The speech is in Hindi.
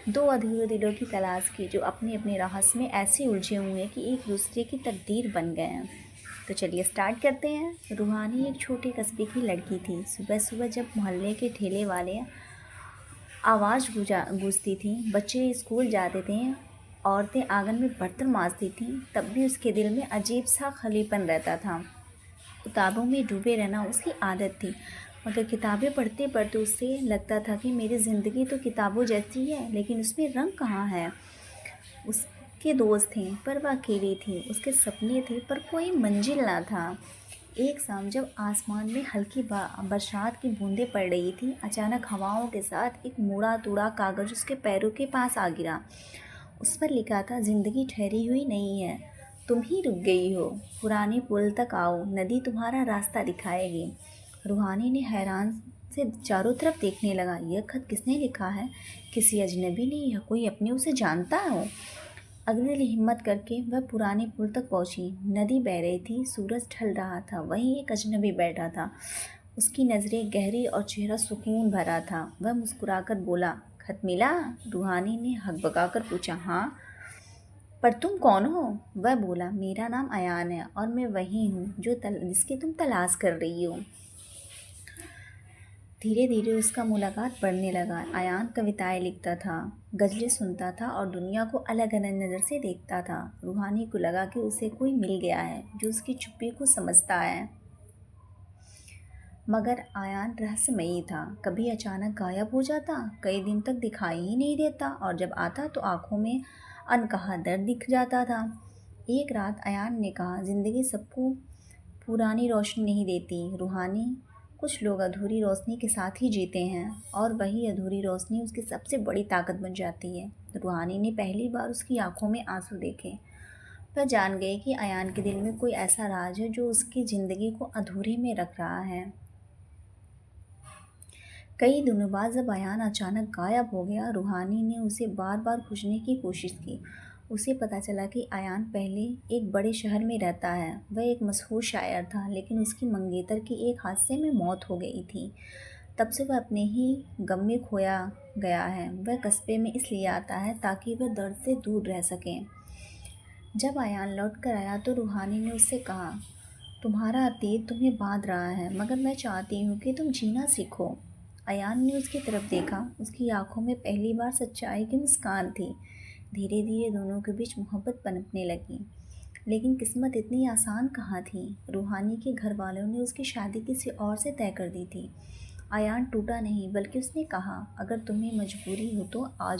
दो अधूरे दिलों की तलाश की जो अपने अपने रहस्य में ऐसे उलझे हुए हैं कि एक दूसरे की तकदीर बन गए हैं। तो चलिए स्टार्ट करते हैं। रूहानी एक छोटे कस्बे की लड़की थी। सुबह सुबह जब मोहल्ले के ठेले वाले आवाज़ गूंजती थी, बच्चे स्कूल जाते थे, औरतें आंगन में बर्तन मांजती थीं, तब भी उसके दिल में अजीब सा खालीपन रहता था। किताबों में डूबे रहना उसकी आदत थी, मगर किताबें पढ़ते पढ़ते उसे लगता था कि मेरी ज़िंदगी तो किताबों जैसी है, लेकिन उसमें रंग कहाँ है। उसके दोस्त थे पर वह अकेली थी, उसके सपने थे पर कोई मंजिल ना था। एक शाम जब आसमान में हल्की बरसात की बूंदें पड़ रही थी, अचानक हवाओं के साथ एक मुड़ा तुड़ा कागज़ उसके पैरों के पास आ गिरा। उस पर लिखा था, ज़िंदगी ठहरी हुई नहीं है, तुम ही रुक गई हो। पुराने पुल तक आओ, नदी तुम्हारा रास्ता दिखाएगी। रूहानी ने हैरान से चारों तरफ देखने लगा। यह खत किसने लिखा है? किसी अजनबी ने या कोई अपने उसे जानता हो? अगले दिन हिम्मत करके वह पुराने पुल तक पहुंची। नदी बह रही थी, सूरज ढल रहा था, वहीं एक अजनबी बैठा था। उसकी नज़रें गहरी और चेहरा सुकून भरा था। वह मुस्कुराकर बोला, खत मिला? रूहानी ने हकबकाकर पूछा। हाँ, पर तुम कौन हो? वह बोला, मेरा नाम अयान है और मैं वही हूँ जिसकी तुम तलाश कर रही हो। धीरे धीरे उसका मुलाकात बढ़ने लगा। अयान कविताएं लिखता था, गज़लें सुनता था और दुनिया को अलग अलग नज़र से देखता था। रूहानी को लगा कि उसे कोई मिल गया है जो उसकी चुप्पी को समझता है। मगर अयान रहस्यमयी था। कभी अचानक गायब हो जाता, कई दिन तक दिखाई ही नहीं देता, और जब आता तो आंखों में अनकहा दर्द दिख जाता था। एक रात अयान ने कहा, ज़िंदगी सबको पुरानी रोशनी नहीं देती रूहानी, कुछ लोग अधूरी रोशनी के साथ ही जीते हैं, और वही अधूरी रोशनी उसकी सबसे बड़ी ताकत बन जाती है। रूहानी ने पहली बार उसकी आंखों में आंसू देखे। वह जान गई कि अयान के दिल में कोई ऐसा राज है जो उसकी ज़िंदगी को अधूरी में रख रहा है। कई दिनों बाद जब अयान अचानक गायब हो गया, रूहानी ने उसे बार बार खोजने की कोशिश की। उसे पता चला कि अयान पहले एक बड़े शहर में रहता है। वह एक मशहूर शायर था, लेकिन उसकी मंगेतर की एक हादसे में मौत हो गई थी। तब से वह अपने ही गम में खोया गया है। वह कस्बे में इसलिए आता है ताकि वह दर्द से दूर रह सके। जब अयान लौट कर आया तो रूहानी ने उससे कहा, तुम्हारा अतीत तुम्हें बांध रहा है, मगर मैं चाहती हूँ कि तुम जीना सीखो। अयान ने उसकी तरफ देखा। उसकी आंखों में पहली बार सच्चाई की मुस्कान थी। धीरे धीरे दोनों के बीच मोहब्बत पनपने लगी। लेकिन किस्मत इतनी आसान कहाँ थी। रूहानी के घर वालों ने उसकी शादी किसी और से तय कर दी थी। अयान टूटा नहीं, बल्कि उसने कहा, अगर तुम्हें मजबूरी हो तो आज